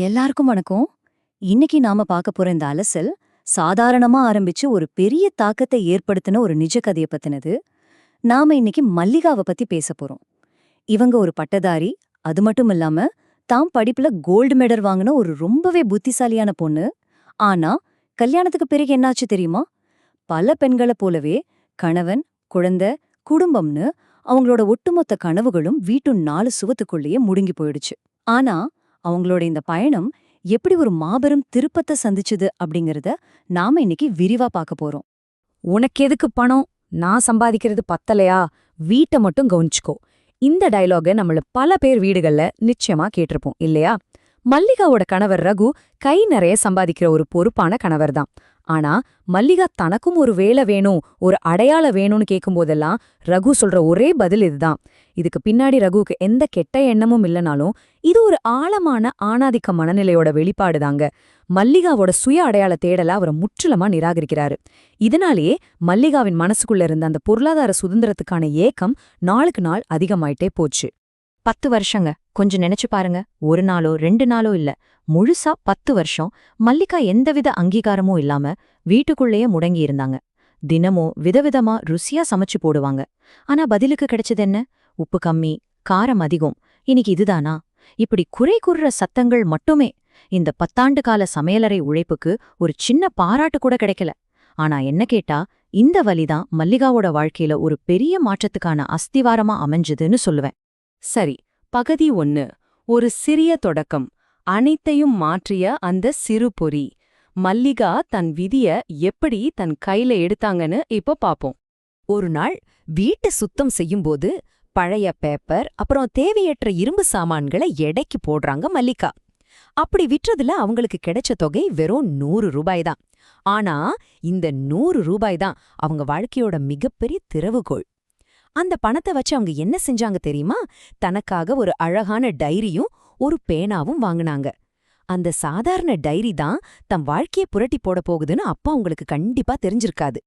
எல்லாருக்கும் வணக்கம். இன்னைக்கு நாம பார்க்க போற இந்த அலசல் சாதாரணமா ஆரம்பிச்சு ஒரு பெரிய தாக்கத்தை ஏற்படுத்தின ஒரு நிஜ கதைய பத்தினது. நாம இன்னைக்கு மல்லிகாவ பத்தி பேச போறோம். இவங்க ஒரு பட்டதாரி. அது மட்டும் இல்லாம தாம் படிப்புல கோல்டு மெடல் வாங்கின ஒரு ரொம்பவே புத்திசாலியான பொண்ணு. ஆனா கல்யாணத்துக்கு பிறகு என்னாச்சு தெரியுமா? பல பெண்களை போலவே கணவன், குழந்தை, குடும்பம்னு அவங்களோட ஒட்டுமொத்த கனவுகளும் வீட்டு 4 சுவத்துக்குள்ளேயே முடுங்கி போயிடுச்சு. ஆனா அவங்களோட இந்த பயணம் எப்படி ஒரு மாபெரும் திருப்பத்தை சந்திச்சுது அப்படிங்கறத நாம இன்னைக்கு விரிவா பார்க்க போறோம். உனக்கு எதுக்கு பணம்? நான் சம்பாதிக்கிறது பத்தலையா? வீட்டை மட்டும் கவனிச்சுக்கோ. இந்த டயலாக நம்மள பல பேர் வீடுகள்ல நிச்சயமா கேட்டிருப்போம் இல்லையா? மல்லிகாவோட கணவர் ரகு கை நிறைய சம்பாதிக்கிற ஒரு பொறுப்பான கணவர் தான். ஆனா மல்லிகா தனக்கும் ஒரு வேலை வேணும், ஒரு அடையாளம் வேணும்னு கேட்கும்போதெல்லாம் ரகு சொல்ற ஒரே பதில் இதுதான். இதுக்கு பின்னாடி ரகுவுக்கு எந்த கெட்ட எண்ணமும் இல்லைனாலும் இது ஒரு ஆழமான ஆணாதிக்க மனநிலையோட வெளிப்பாடுதாங்க. மல்லிகாவோட சுய அடையாள தேடல அவரை முற்றிலுமா நிராகரிக்கிறாரு. இதனாலேயே மல்லிகாவின் மனசுக்குள்ள இருந்த அந்த பொருளாதார சுதந்திரத்துக்கான ஏக்கம் நாளுக்கு நாள் அதிகமாயிட்டே போச்சு. 10 வருஷங்க. கொஞ்சம் நினைச்சு பாருங்க. ஒரு நாளோ 2 நாளோ இல்ல, முழுசா 10 வருஷம் மல்லிகா எந்தவித அங்கீகாரமும் இல்லாம வீட்டுக்குள்ளேயே முடங்கி இருந்தாங்க. தினமும் விதவிதமா ருசியா சமைச்சு போடுவாங்க. ஆனா பதிலுக்கு கிடைச்சது என்ன? உப்பு கம்மி, காரம் அதிகம். இன்னைக்கு இதுதானா? இப்படி குறை கூறுற சத்தங்கள் மட்டுமே. இந்த 10 ஆண்டு கால சமையலறை உழைப்புக்கு ஒரு சின்ன பாராட்டு கூட கிடைக்கல. ஆனா என்ன கேட்டா, இந்த வலிதான் மல்லிகாவோட வாழ்க்கையில ஒரு பெரிய மாற்றத்துக்கான அஸ்திவாரமா அமைஞ்சதுன்னு சொல்லுவேன். சரி, பகுதி 1. ஒரு சிறிய தொடக்கம். அனைத்தையும் மாற்றிய அந்த சிறு பொறி. மல்லிகா தன் விதிய எப்படி தன் கையில எடுத்தாங்கன்னு இப்ப பாப்போம். ஒரு நாள் வீட்டை சுத்தம் செய்யும்போது பழைய பேப்பர் அப்புறம் தேவையற்ற இரும்பு சாமான்களை எடைக்கு போடுறாங்க மல்லிகா. அப்படி விற்றதுல அவங்களுக்கு கிடைச்ச தொகை வெறும் 100 ரூபாய் தான். ஆனா இந்த 100 ரூபாய் தான் அவங்க வாழ்க்கையோட மிகப்பெரிய திறவுகோள். அந்த பணத்தை வச்சு அவங்க என்ன செஞ்சாங்க தெரியுமா? தனக்காக ஒரு அழகான டைரியும் ஒரு பேனாவும் வாங்குனாங்க. அந்த சாதாரண டைரி தான் தம் வாழ்க்கையை புரட்டி போட போகுதுன்னு அப்பா உங்களுக்கு கண்டிப்பா தெரிஞ்சிருக்காது.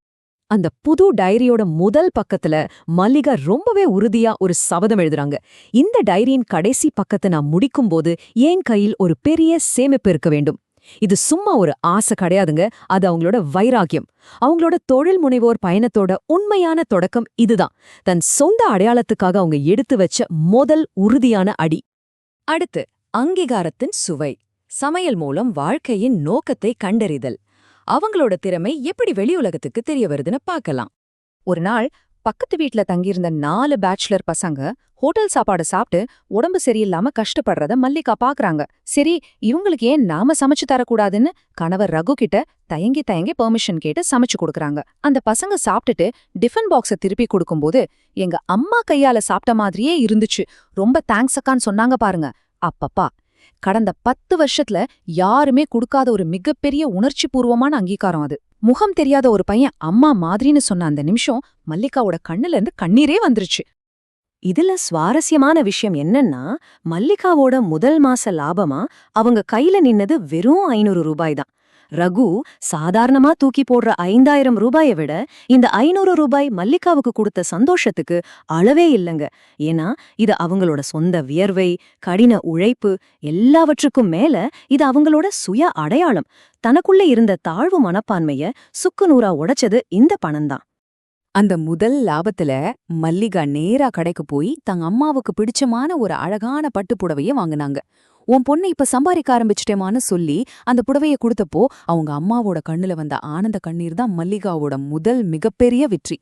அந்த புது டைரியோட முதல் பக்கத்துல மல்லிகா ரொம்பவே உறுதியா ஒரு சபதம் எழுதுறாங்க. இந்த டைரியின் கடைசி பக்கத்தை நான் முடிக்கும்போது என் கையில் ஒரு பெரிய சேமிப்பு இருக்க வேண்டும். இது சும்மா ஒரு ஆசை கிடையாதுங்க, அது அவங்களோட வைராக்கியம். அவங்களோட தொழில் முனைவோர் பயணத்தோட உண்மையான தொடக்கம் இதுதான். தன் சொந்த அடையாளத்துக்காக அவங்க எடுத்து வச்ச முதல் உறுதியான அடி. அடுத்து அங்கீகாரத்தின் சுவை. சமையல் மூலம் வாழ்க்கையின் நோக்கத்தை கண்டறிதல். அவங்களோட திறமை எப்படி வெளி உலகத்துக்கு தெரிய வருதுன்னு பார்க்கலாம். ஒரு நாள் பக்கத்து வீட்ல தங்கியிருந்த 4 பேச்சுலர் பசங்க ஹோட்டல் சாப்பாடு சாப்பிட்டு உடம்பு சரியில்லாம கஷ்டப்படுறத மல்லிகா பாக்குறாங்க. சரி, இவங்களுக்கு ஏன் நாம சமைச்சு தரக்கூடாதுன்னு கணவர் ரகு கிட்ட தயங்கி தயங்கி பெர்மிஷன் கேட்டு சமைச்சு கொடுக்கறாங்க. அந்த பசங்க சாப்பிட்டுட்டு டிஃபன் பாக்ஸ திருப்பி கொடுக்கும்போது, எங்க அம்மா கையால சாப்பிட்ட மாதிரியே இருந்துச்சு, ரொம்ப தேங்க்ஸ் அக்கான்னு சொன்னாங்க பாருங்க. அப்பப்பா, கடந்த 10 வருஷத்துல யாருமே கொடுக்காத ஒரு மிகப்பெரிய உணர்ச்சி பூர்வமான அங்கீகாரம் அது. முகம் தெரியாத ஒரு பையன் அம்மா மாதிரின்னு சொன்ன அந்த நிமிஷம் மல்லிகாவோட கண்ணுல இருந்து கண்ணீரே வந்துருச்சு. இதுல சுவாரஸ்யமான விஷயம் என்னன்னா, மல்லிகாவோட முதல் மாச லாபமா அவங்க கையில நின்னது வெறும் 500 ரூபாய் தான். ரகு சாதாரணமா தூக்கி போடுற 5000 ரூபாயை விட இந்த 500 ரூபாய் மல்லிகாவுக்கு கொடுத்த சந்தோஷத்துக்கு அளவே இல்லைங்க. ஏன்னா இது அவங்களோட சொந்த வியர்வை, கடின உழைப்பு, எல்லாவற்றுக்கும் மேல இது அவங்களோட சுய அடையாளம். தனக்குள்ள இருந்த தாழ்வு மனப்பான்மைய சுக்குநூறா உடைச்சது இந்த பணம்தான். அந்த முதல் லாபத்துல மல்லிகா நேரா கடைக்கு போய் தங்க அம்மாவுக்கு பிடிச்சமான ஒரு அழகான பட்டுப்புடவைய வாங்குனாங்க. உன் பொண்ணு இப்ப சம்பாதிக்க ஆரம்பிச்சிட்டேமான்னு சொல்லி அந்த புடவைய கொடுத்தப்போ அவங்க அம்மாவோட கண்ணுல வந்த ஆனந்த கண்ணீர் தான் மல்லிகாவோட முதல் மிகப்பெரிய வெற்றி.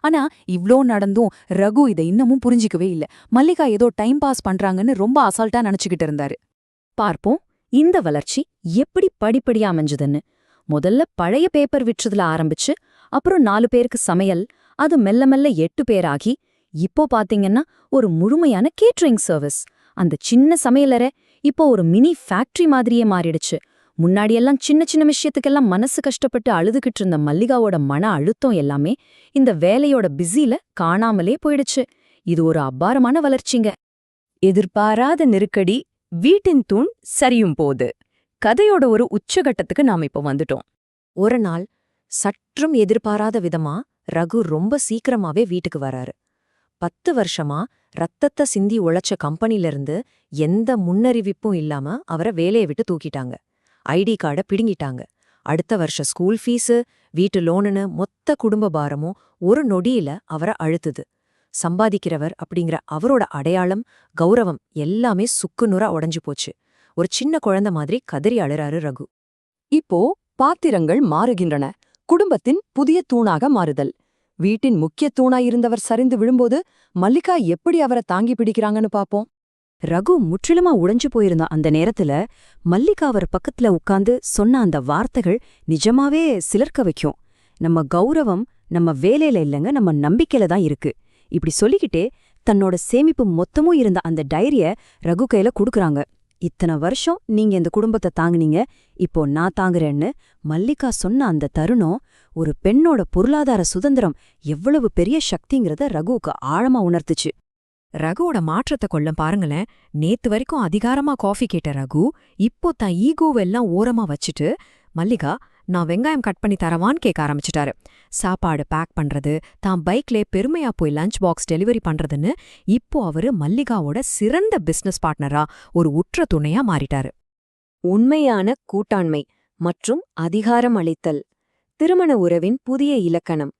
ஆனா இவ்ளோ நடந்தும் ரகு இதை இன்னமும் புரிஞ்சிக்கவே இல்ல. மல்லிகா ஏதோ டைம் பாஸ் பண்றாங்கன்னு ரொம்ப அசால்ட்டா நினைச்சுக்கிட்டு இருந்தாரு. பார்ப்போம் இந்த வளர்ச்சி எப்படி படிப்படியா அமைஞ்சதுன்னு. முதல்ல பழைய பேப்பர் விற்றதுல ஆரம்பிச்சு, அப்புறம் 4 பேருக்கு சமையல், அது மெல்ல மெல்ல 8 பேராகி, இப்போ பாத்தீங்கன்னா ஒரு முழுமையான கேட்டரிங் சர்வீஸ். அந்த சின்ன சமையலறை இப்போ ஒரு மினி ஃபேக்டரி மாதிரியே மாறிடுச்சு. முன்னாடியெல்லாம் சின்ன சின்ன விஷயத்துக்கெல்லாம் மனசு கஷ்டப்பட்டு அழுதுகிட்டு இருந்த மல்லிகாவோட மன அழுத்தம் எல்லாமே இந்த வேலையோட பிஸில காணாமலே போயிடுச்சு. இது ஒரு அபாரமான வளர்ச்சிங்க. எதிர்பாராத நெருக்கடி, வீட்டின் தூண் சரியும் போது. கதையோட ஒரு உச்சகட்டத்துக்கு நாம இப்ப வந்துட்டோம். ஒரு நாள் சற்றும் எதிர்பாராத விதமா ரகு ரொம்ப சீக்கிரமாவே வீட்டுக்கு வராரு. 10 வருஷமா ரத்தத்தை சிந்தி உழைச்ச கம்பெனிலிருந்து எந்த முன்னறிவிப்பும் இல்லாம அவரை வேலையை விட்டு தூக்கிட்டாங்க. ஐடி கார்டை பிடுங்கிட்டாங்க. அடுத்த வருஷ ஸ்கூல் ஃபீஸு, வீட்டு லோனுன்னு மொத்த குடும்ப பாரமும் ஒரு நொடியில அவரை அழுத்துது. சம்பாதிக்கிறவர் அப்படிங்கிற அவரோட அடையாளம், கௌரவம் எல்லாமே சுக்குநூறா உடைஞ்சு போச்சு. ஒரு சின்ன குழந்தை மாதிரி கதறி அழுறாரு ரகு. இப்போ பாத்திரங்கள் மாறுகின்றன. குடும்பத்தின் புதிய தூணாக மாறுதல். வீட்டின் முக்கிய தூணாயிருந்தவர் சரிந்து விழும்போது மல்லிகா எப்படி அவரை தாங்கி பிடிக்கிறாங்கன்னு பாப்போம். ரகு முற்றிலுமா உடைஞ்சு போயிருந்த அந்த நேரத்துல மல்லிகா அவர் பக்கத்துல உட்கார்ந்து சொன்ன அந்த வார்த்தைகள் நிஜமாவே சிலிர்க்க வைக்கும். நம்ம கௌரவம் நம்ம வேலையில இல்லைங்க, நம்ம நம்பிக்கையில தான் இருக்கு. இப்படி சொல்லிக்கிட்டே தன்னோட சேமிப்பு மொத்தமும் இருந்த அந்த டைரிய ரகு கையில குடுக்குறாங்க. இத்தனை வருஷம் நீங்க இந்த குடும்பத்தை தாங்குனீங்க, இப்போ நான் தாங்குறேன்னு மல்லிகா சொன்ன அந்த தருணம் ஒரு பெண்ணோட பொருளாதார சுதந்திரம் எவ்வளவு பெரிய சக்திங்கிறத ரகுவுக்கு ஆழமா உணர்த்துச்சு. ரகுவோட மாற்றத்தை கொள்ள பாருங்களேன். நேத்து வரைக்கும் அதிகாரமா காஃபி கேட்ட ரகு இப்போ தான் ஈகோவெல்லாம் ஓரமா வச்சுட்டு, மல்லிகா நான் வெங்காயம் கட் பண்ணி தரவான்னு கேட்க ஆரம்பிச்சிட்டாரு. சாப்பாடு பேக் பண்றது, தான் பைக்லே பெருமையா போய் லஞ்ச் பாக்ஸ் டெலிவரி பண்றதுன்னு இப்போ அவரு மல்லிகாவோட சிறந்த பிசினஸ் பார்ட்னரா, ஒரு உற்ற துணையா மாறிட்டாரு. உண்மையான கூட்டாண்மை மற்றும் அதிகாரம் அளித்தல், திருமண உறவின் புதிய இலக்கணம்.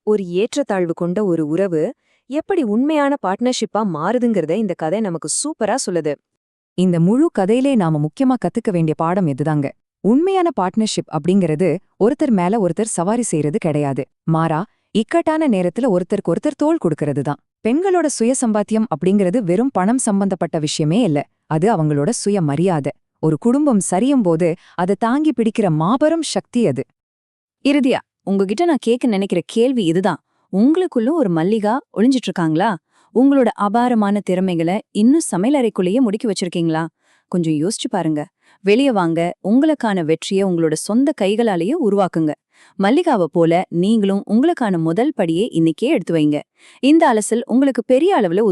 ஒரு ஏற்றத்தாழ்வு கொண்ட ஒரு உறவு எப்படி உண்மையான பார்ட்னர்ஷிப்பா மாறுதுங்கிறத இந்த கதை நமக்கு சூப்பரா சொல்லுது. இந்த முழு கதையிலே நாம முக்கியமா கத்துக்க வேண்டிய பாடம் எதுதாங்க. உண்மையான பார்ட்னர்ஷிப் அப்படிங்கிறது ஒருத்தர் மேல ஒருத்தர் சவாரி செய்யறது கிடையாது. மாறா இக்கட்டான நேரத்துல ஒருத்தருக்கு ஒருத்தர் தோள் கொடுக்கறது தான். பெண்களோட சுய சம்பாத்தியம் அப்படிங்கிறது வெறும் பணம் சம்பந்தப்பட்ட விஷயமே இல்ல. அது அவங்களோட சுய மரியாதை. ஒரு குடும்பம் சரியும் போது அதை தாங்கி பிடிக்கிற மாபெரும் சக்தி அது. இறுதியா உங்ககிட்ட நான் கேட்க நினைக்கிற கேள்வி இதுதான். உங்களுக்குள்ளும் ஒரு மல்லிகா ஒளிஞ்சிட்டு இருக்காங்களா? உங்களோட அபாரமான திறமைகளை இன்னும் சமையலறைக்குள்ளேயே முடுக்கி வச்சிருக்கீங்களா? கொஞ்சம் யோசிச்சு பாருங்க. வெளிய வாங்க, உங்களுக்கான வெற்றியை உங்களோட சொந்த கைகளாலேயே உருவாக்குங்க. மல்லிகாவை போல நீங்களும் உங்களுக்கான முதல் படியை இன்னைக்கே எடுத்து வைங்க. இந்த அலசல் உங்களுக்கு பெரிய அளவுல